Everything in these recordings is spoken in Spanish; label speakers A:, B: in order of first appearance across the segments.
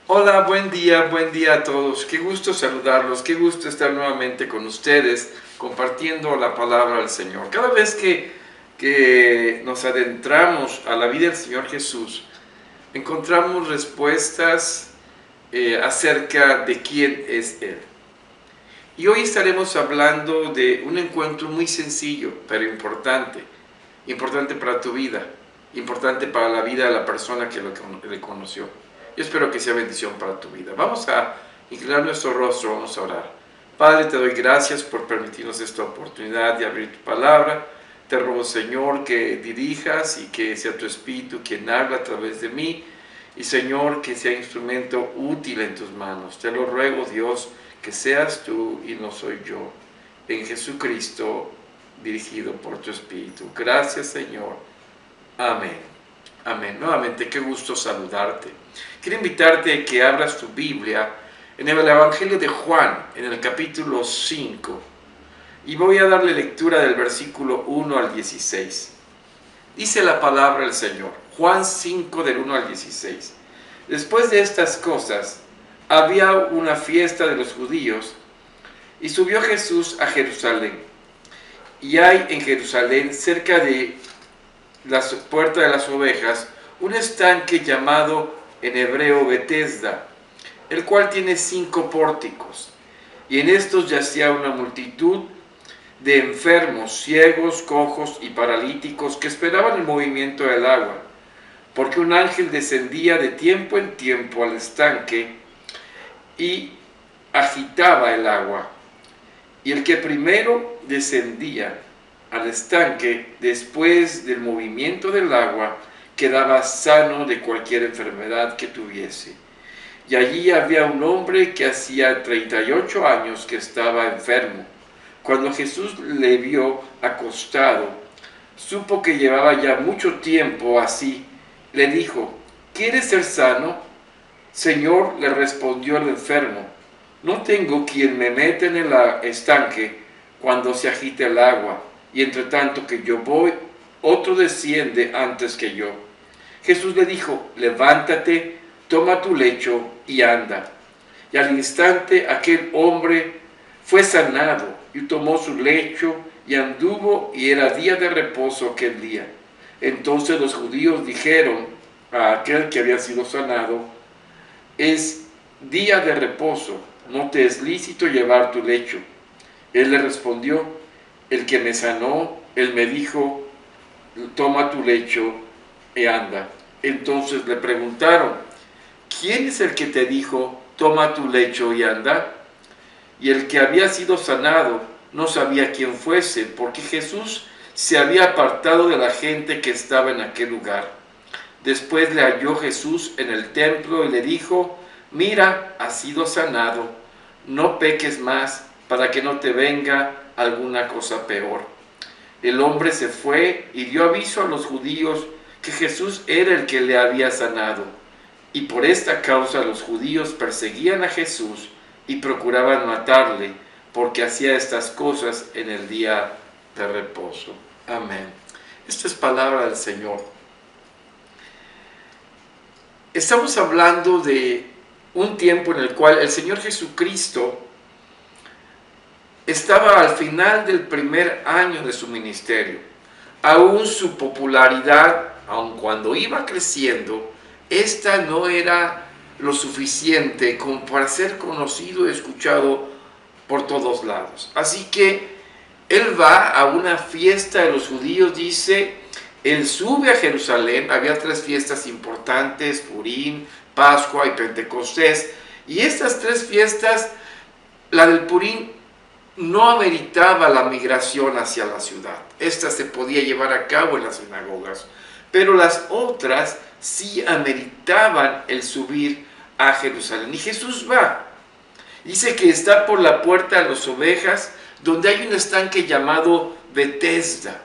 A: Hola, buen día a todos. Qué gusto saludarlos, qué gusto estar nuevamente con ustedes compartiendo la palabra del Señor. Cada vez que nos adentramos a la vida del Señor Jesús, encontramos respuestas acerca de quién es Él. Y hoy estaremos hablando de un encuentro muy sencillo, pero importante. Importante para tu vida, importante para la vida de la persona que le conoció. Yo espero que sea bendición para tu vida. Vamos a inclinar nuestro rostro, vamos a orar. Padre, te doy gracias por permitirnos esta oportunidad de abrir tu palabra. Te ruego, Señor, que dirijas y que sea tu Espíritu quien habla a través de mí. Y, Señor, que sea instrumento útil en tus manos. Te lo ruego, Dios, que seas tú y no soy yo. En Jesucristo, dirigido por tu Espíritu. Gracias, Señor. Amén. Amén. Nuevamente, qué gusto saludarte. Quiero invitarte a que abras tu Biblia en el Evangelio de Juan, en el capítulo 5. Y voy a darle lectura del versículo 1 al 16. Dice la palabra del Señor. Juan 5, del 1 al 16. Después de estas cosas, había una fiesta de los judíos, y subió Jesús a Jerusalén. Y hay en Jerusalén, cerca de la puerta de las ovejas, un estanque llamado en hebreo Betesda, el cual tiene 5 pórticos, y en estos yacía una multitud de enfermos, ciegos, cojos y paralíticos que esperaban el movimiento del agua, porque un ángel descendía de tiempo en tiempo al estanque y agitaba el agua. Y el que primero descendía al estanque, después del movimiento del agua, quedaba sano de cualquier enfermedad que tuviese. Y allí había un hombre que hacía 38 años que estaba enfermo. Cuando Jesús le vio acostado, supo que llevaba ya mucho tiempo así. Le dijo: ¿quieres ser sano? Señor, le respondió el enfermo, no tengo quien me meta en el estanque cuando se agite el agua, y entre tanto que yo voy, otro desciende antes que yo. Jesús le dijo: levántate, toma tu lecho y anda. Y al instante aquel hombre fue sanado, y tomó su lecho y anduvo, y era día de reposo aquel día. Entonces los judíos dijeron a aquel que había sido sanado: es día de reposo, no te es lícito llevar tu lecho. Él le respondió: el que me sanó, él me dijo, toma tu lecho y anda. Entonces le preguntaron: ¿quién es el que te dijo, toma tu lecho y anda? Y el que había sido sanado no sabía quién fuese, porque Jesús se había apartado de la gente que estaba en aquel lugar. Después le halló Jesús en el templo y le dijo: mira, has sido sanado, no peques más, para que no te venga alguna cosa peor. El hombre se fue y dio aviso a los judíos que Jesús era el que le había sanado. Y por esta causa los judíos perseguían a Jesús y procuraban matarle, porque hacía estas cosas en el día de reposo. Amén. Esta es palabra del Señor. Estamos hablando de un tiempo en el cual el Señor Jesucristo estaba al final del primer año de su ministerio. Aún su popularidad, aun cuando iba creciendo, esta no era lo suficiente como para ser conocido y escuchado por todos lados. Así que él va a una fiesta de los judíos, dice. Él sube a Jerusalén. Había 3 fiestas importantes: Purim, Pascua y Pentecostés. Y estas 3 fiestas, la del Purim no ameritaba la migración hacia la ciudad. Esta se podía llevar a cabo en las sinagogas, pero las otras sí ameritaban el subir a Jerusalén. Y Jesús va. Dice que está por la puerta de las ovejas, donde hay un estanque llamado Betesda.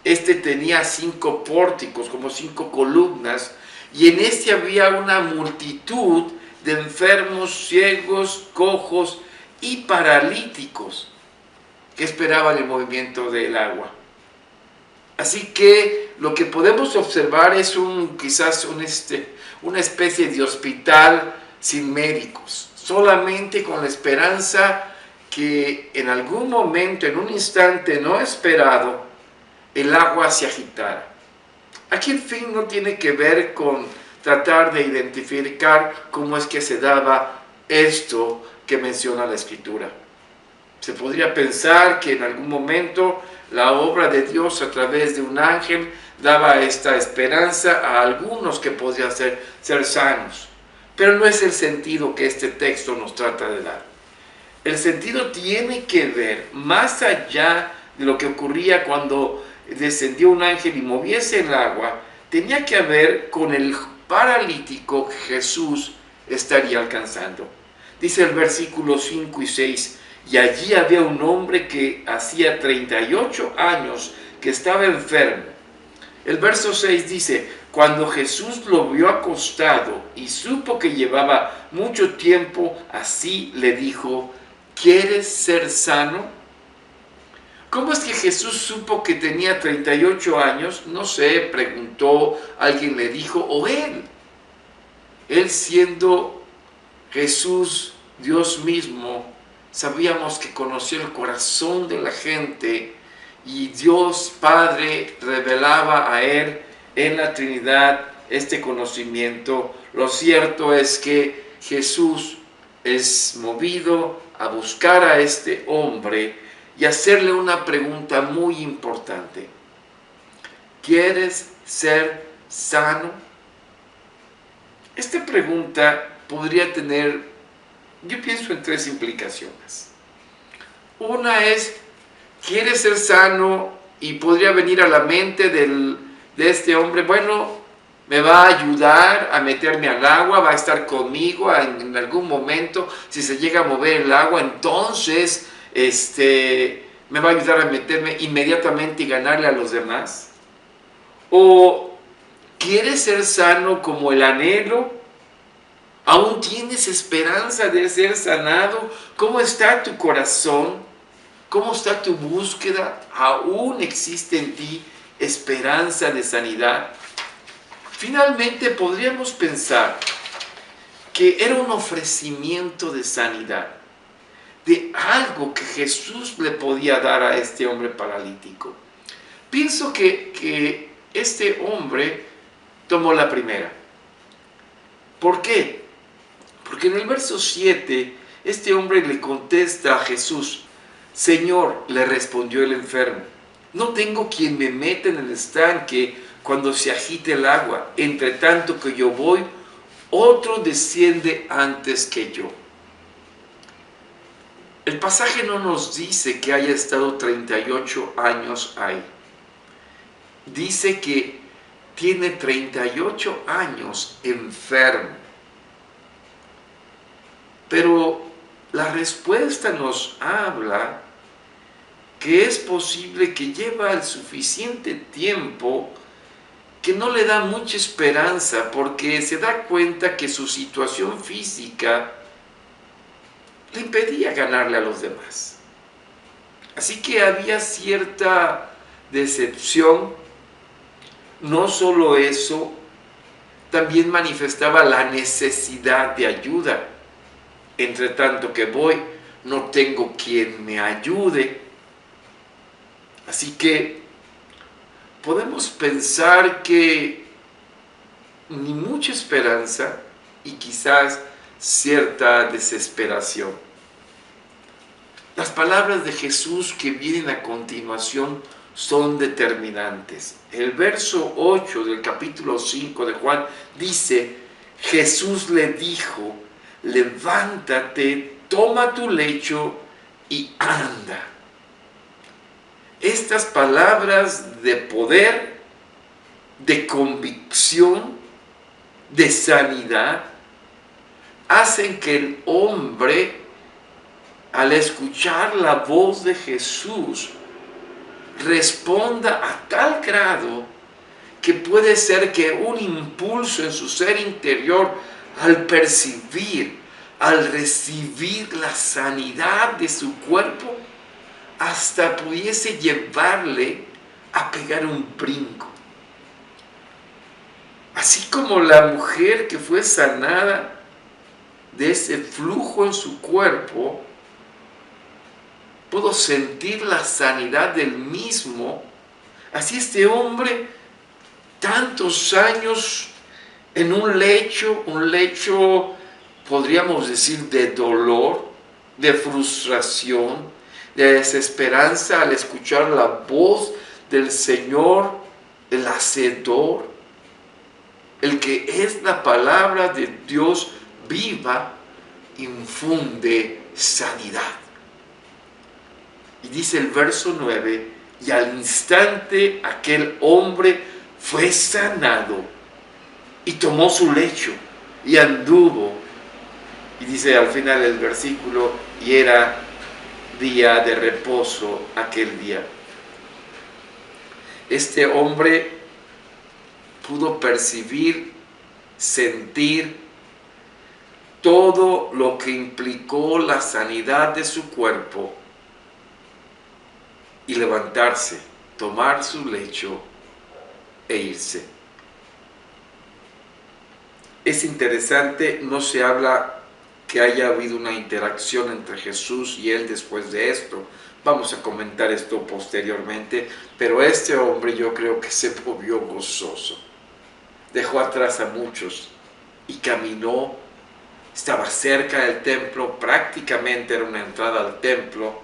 A: Este tenía 5 pórticos, como 5 columnas, y en este había una multitud de enfermos, ciegos, cojos y paralíticos que esperaban el movimiento del agua. Así que lo que podemos observar es quizás una especie de hospital sin médicos, solamente con la esperanza que en algún momento, en un instante no esperado, el agua se agitara. Aquí el fin no tiene que ver con tratar de identificar cómo es que se daba esto que menciona la Escritura. Se podría pensar que en algún momento la obra de Dios a través de un ángel daba esta esperanza a algunos que podrían ser sanos. Pero no es el sentido que este texto nos trata de dar. El sentido tiene que ver más allá de lo que ocurría cuando descendió un ángel y moviese el agua, tenía que ver con el paralítico que Jesús estaría alcanzando. Dice el versículo 5 y 6, y allí había un hombre que hacía 38 años que estaba enfermo. El verso 6 dice, cuando Jesús lo vio acostado y supo que llevaba mucho tiempo así, le dijo, ¿quieres ser sano? ¿Cómo es que Jesús supo que tenía 38 años? No sé, preguntó, alguien le dijo, o él. Él siendo Jesús, Dios mismo, sabíamos que conoció el corazón de la gente y Dios Padre revelaba a él en la Trinidad este conocimiento. Lo cierto es que Jesús es movido a buscar a este hombre y hacerle una pregunta muy importante. ¿Quieres ser sano? Esta pregunta podría tener, yo pienso en tres implicaciones. Una es, ¿quieres ser sano? Y podría venir a la mente de este hombre, bueno, me va a ayudar a meterme al agua, va a estar conmigo en algún momento, si se llega a mover el agua, entonces me va a ayudar a meterme inmediatamente y ganarle a los demás. ¿O quieres ser sano como el anhelo? ¿Aún tienes esperanza de ser sanado? ¿Cómo está tu corazón? ¿Cómo está tu búsqueda? ¿Aún existe en ti esperanza de sanidad? Finalmente podríamos pensar que era un ofrecimiento de sanidad, de algo que Jesús le podía dar a este hombre paralítico. Pienso que este hombre tomó la primera. ¿Por qué? Porque en el verso 7, este hombre le contesta a Jesús, Señor, le respondió el enfermo, no tengo quien me meta en el estanque cuando se agite el agua, entre tanto que yo voy, otro desciende antes que yo. El pasaje no nos dice que haya estado 38 años ahí. Dice que tiene 38 años enfermo. Pero la respuesta nos habla que es posible que lleva el suficiente tiempo que no le da mucha esperanza porque se da cuenta que su situación física le impedía ganarle a los demás. Así que había cierta decepción. No solo eso, también manifestaba la necesidad de ayuda. Entre tanto que voy, no tengo quien me ayude. Así que podemos pensar que ni mucha esperanza y quizás cierta desesperación. Las palabras de Jesús que vienen a continuación son determinantes. El verso 8 del capítulo 5 de Juan dice, Jesús le dijo, levántate, toma tu lecho y anda. Estas palabras de poder, de convicción, de sanidad, hacen que el hombre, al escuchar la voz de Jesús, responda a tal grado que puede ser que un impulso en su ser interior, al percibir, al recibir la sanidad de su cuerpo, hasta pudiese llevarle a pegar un brinco. Así como la mujer que fue sanada de ese flujo en su cuerpo, pudo sentir la sanidad del mismo. Así este hombre, tantos años en un lecho podríamos decir de dolor, de frustración, de desesperanza al escuchar la voz del Señor, el Hacedor, el que es la palabra de Dios viva, infunde sanidad. Y dice el verso 9, y al instante aquel hombre fue sanado y tomó su lecho y anduvo. Y dice al final el versículo, y era día de reposo aquel día. Este hombre pudo percibir, sentir todo lo que implicó la sanidad de su cuerpo y levantarse, tomar su lecho e irse. Es interesante, no se habla que haya habido una interacción entre Jesús y él después de esto. Vamos a comentar esto posteriormente, pero este hombre yo creo que se movió gozoso. Dejó atrás a muchos y caminó. Estaba cerca del templo, prácticamente era una entrada al templo.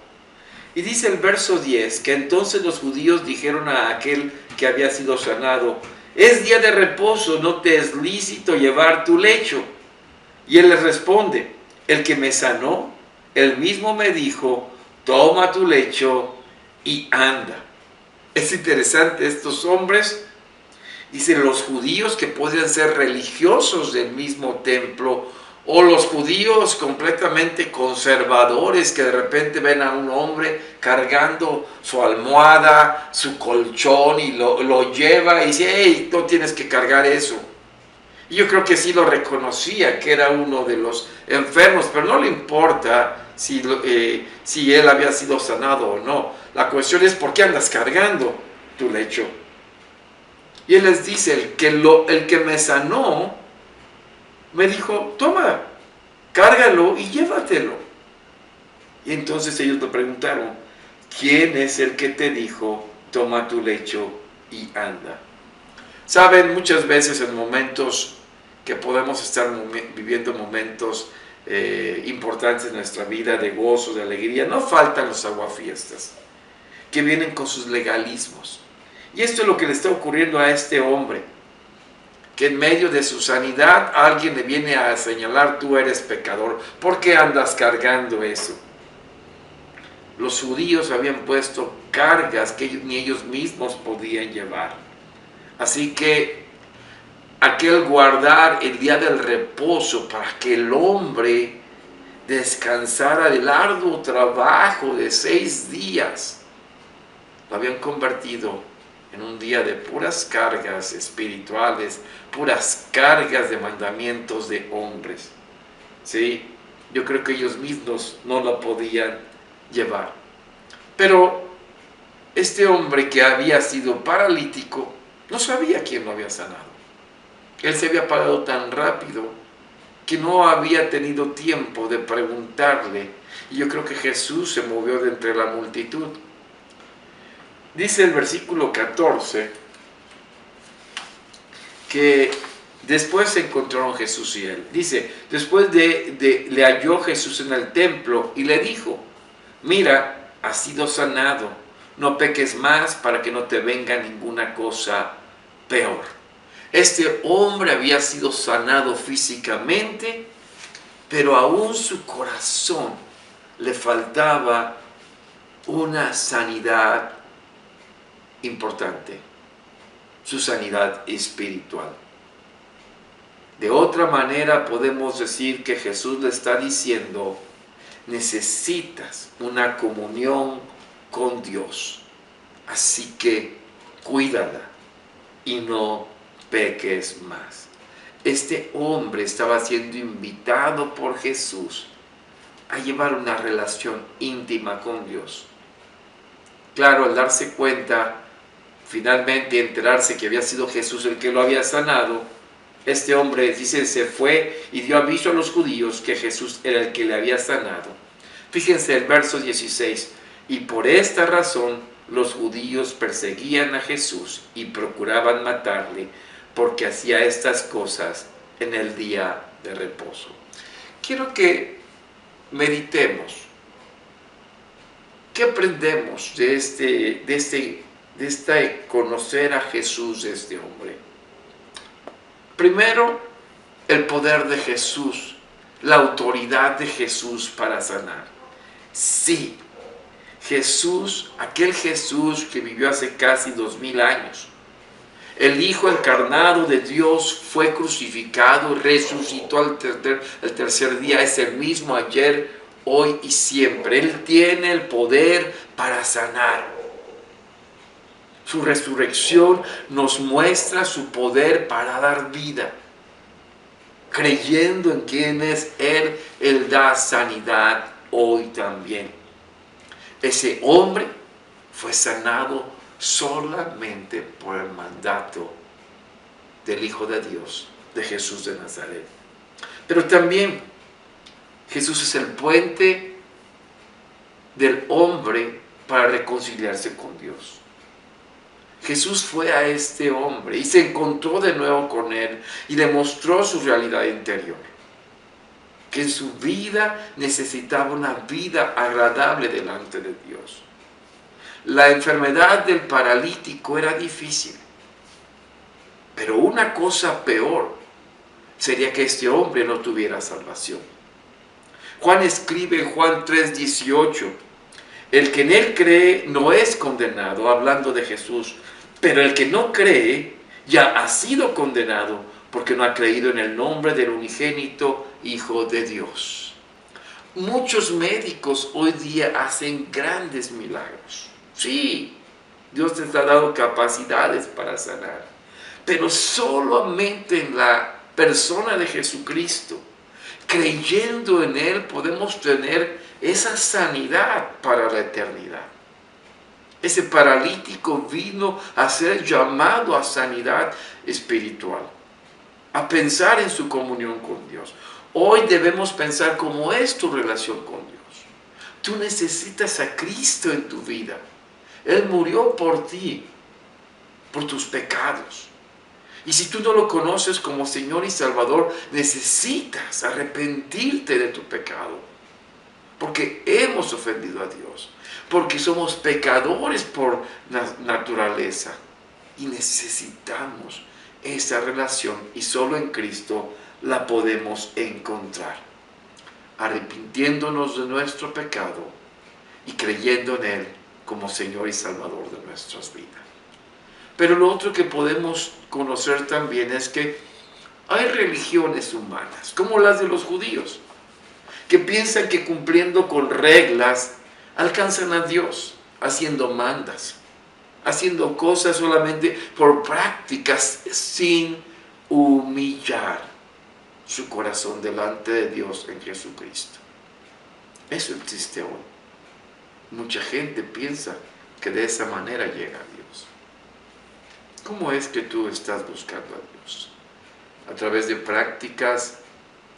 A: Y dice el verso 10, que entonces los judíos dijeron a aquel que había sido sanado, es día de reposo, no te es lícito llevar tu lecho. Y él les responde, el que me sanó, él mismo me dijo, toma tu lecho y anda. Es interesante, estos hombres, dicen los judíos que podían ser religiosos del mismo templo, o los judíos completamente conservadores que de repente ven a un hombre cargando su almohada, su colchón y lo lleva y dice, hey, no tienes que cargar eso. Y yo creo que sí lo reconocía, que era uno de los enfermos, pero no le importa si él había sido sanado o no. La cuestión es, ¿por qué andas cargando tu lecho? Y él les dice, el que me sanó, me dijo, toma, cárgalo y llévatelo. Y entonces ellos le preguntaron, ¿quién es el que te dijo, toma tu lecho y anda? Saben, muchas veces en momentos que podemos estar viviendo momentos importantes en nuestra vida, de gozo, de alegría, no faltan los aguafiestas, que vienen con sus legalismos. Y esto es lo que le está ocurriendo a este hombre, que en medio de su sanidad alguien le viene a señalar, tú eres pecador, ¿por qué andas cargando eso? Los judíos habían puesto cargas que ni ellos mismos podían llevar. Así que aquel guardar el día del reposo para que el hombre descansara del arduo trabajo de 6 días, lo habían convertido en un día de puras cargas espirituales, puras cargas de mandamientos de hombres. ¿Sí? Yo creo que ellos mismos no lo podían llevar. Pero este hombre que había sido paralítico no sabía quién lo había sanado. Él se había parado tan rápido que no había tenido tiempo de preguntarle. Y yo creo que Jesús se movió de entre la multitud. Dice el versículo 14 que después se encontraron Jesús y él. Dice, después le halló Jesús en el templo y le dijo, mira, has sido sanado, no peques más para que no te venga ninguna cosa peor. Este hombre había sido sanado físicamente, pero aún su corazón le faltaba una sanidad importante, su sanidad espiritual. De otra manera podemos decir que Jesús le está diciendo, necesitas una comunión con Dios, así que cuídala y no peques más. Este hombre estaba siendo invitado por Jesús a llevar una relación íntima con Dios. Claro, al darse cuenta, finalmente enterarse que había sido Jesús el que lo había sanado, Este hombre, dice, se fue y dio aviso a los judíos que Jesús era el que le había sanado. Fíjense el verso 16. Y por esta razón los judíos perseguían a Jesús y procuraban matarle, porque hacía estas cosas en el día de reposo. Quiero que meditemos. ¿Qué aprendemos de este conocer a Jesús de este hombre? Primero, el poder de Jesús, la autoridad de Jesús para sanar. Sí, Jesús, aquel Jesús que vivió hace casi 2000 años, el Hijo encarnado de Dios, fue crucificado, resucitó al tercer día, es el mismo ayer, hoy y siempre. Él tiene el poder para sanar. Su resurrección nos muestra su poder para dar vida. Creyendo en quién es Él, Él da sanidad hoy también. Ese hombre fue sanado solamente por el mandato del Hijo de Dios, de Jesús de Nazaret. Pero también Jesús es el puente del hombre para reconciliarse con Dios. Jesús fue a este hombre y se encontró de nuevo con él y le mostró su realidad interior. Que en su vida necesitaba una vida agradable delante de Dios. La enfermedad del paralítico era difícil. Pero una cosa peor sería que este hombre no tuviera salvación. Juan escribe en Juan 3:18, el que en él cree no es condenado, hablando de Jesús, pero el que no cree ya ha sido condenado porque no ha creído en el nombre del unigénito Hijo de Dios. Muchos médicos hoy día hacen grandes milagros. Sí, Dios les ha dado capacidades para sanar, pero solamente en la persona de Jesucristo, creyendo en Él, podemos tener esa sanidad para la eternidad. Ese paralítico vino a ser llamado a sanidad espiritual, a pensar en su comunión con Dios. Hoy debemos pensar cómo es tu relación con Dios. Tú necesitas a Cristo en tu vida. Él murió por ti, por tus pecados. Y si tú no lo conoces como Señor y Salvador, necesitas arrepentirte de tu pecado. Porque hemos ofendido a Dios. Porque somos pecadores por naturaleza. Y necesitamos esa relación. Y solo en Cristo la podemos encontrar. Arrepintiéndonos de nuestro pecado y creyendo en Él como Señor y Salvador de nuestras vidas. Pero lo otro que podemos conocer también es que hay religiones humanas, como las de los judíos, que piensan que cumpliendo con reglas alcanzan a Dios, haciendo mandas, haciendo cosas solamente por prácticas, sin humillar su corazón delante de Dios en Jesucristo. Eso existe hoy. Mucha gente piensa que de esa manera llega a Dios. ¿Cómo es que tú estás buscando a Dios? ¿A través de prácticas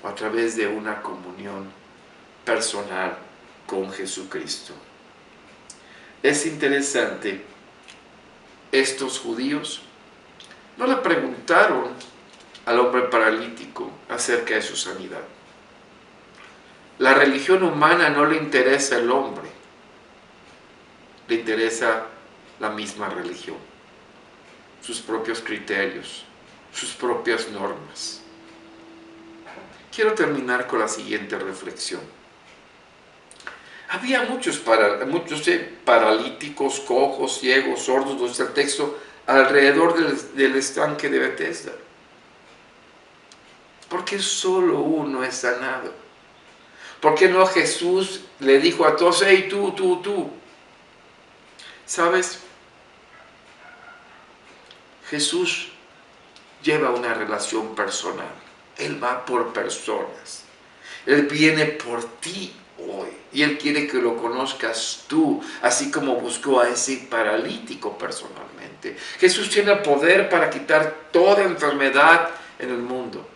A: o a través de una comunión personal con Jesucristo? Es interesante, estos judíos no le preguntaron al hombre paralítico acerca de su sanidad. La religión humana no le interesa el hombre, le interesa la misma religión, sus propios criterios, sus propias normas. Quiero terminar con la siguiente reflexión. Había muchos paralíticos, cojos, ciegos, sordos, dice el texto, alrededor del estanque de Betesda. ¿Por qué solo uno es sanado? ¿Por qué no Jesús le dijo a todos, hey, tú? ¿Sabes? Jesús lleva una relación personal. Él va por personas. Él viene por ti hoy. Y Él quiere que lo conozcas tú, así como buscó a ese paralítico personalmente. Jesús tiene poder para quitar toda enfermedad en el mundo.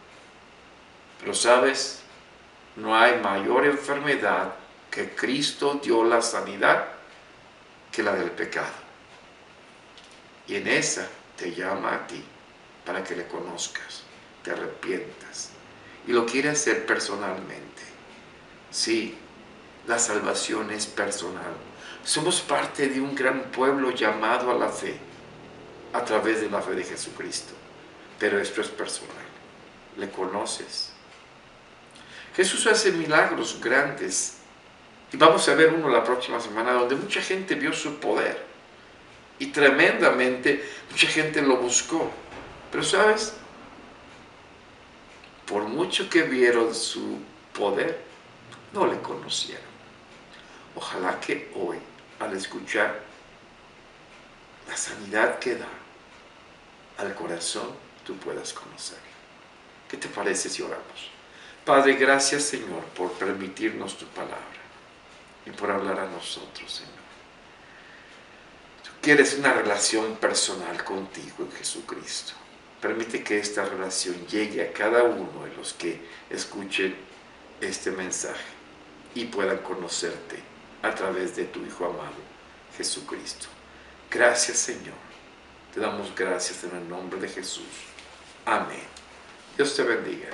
A: Pero sabes, no hay mayor enfermedad que Cristo dio la sanidad que la del pecado. Y en esa te llama a ti para que le conozcas, te arrepientas y lo quiere hacer personalmente. Sí, la salvación es personal. Somos parte de un gran pueblo llamado a la fe a través de la fe de Jesucristo. Pero esto es personal. ¿Le conoces? Jesús hace milagros grandes. Y vamos a ver uno la próxima semana donde mucha gente vio su poder. Y tremendamente mucha gente lo buscó. Pero ¿sabes? Por mucho que vieron su poder, no le conocieron. Ojalá que hoy, al escuchar la sanidad que da al corazón, tú puedas conocerlo. ¿Qué te parece si oramos? Padre, gracias, Señor, por permitirnos tu palabra y por hablar a nosotros, Señor. Tú quieres una relación personal contigo en Jesucristo. Permite que esta relación llegue a cada uno de los que escuchen este mensaje y puedan conocerte a través de tu Hijo amado, Jesucristo. Gracias, Señor. Te damos gracias en el nombre de Jesús. Amén. Dios te bendiga.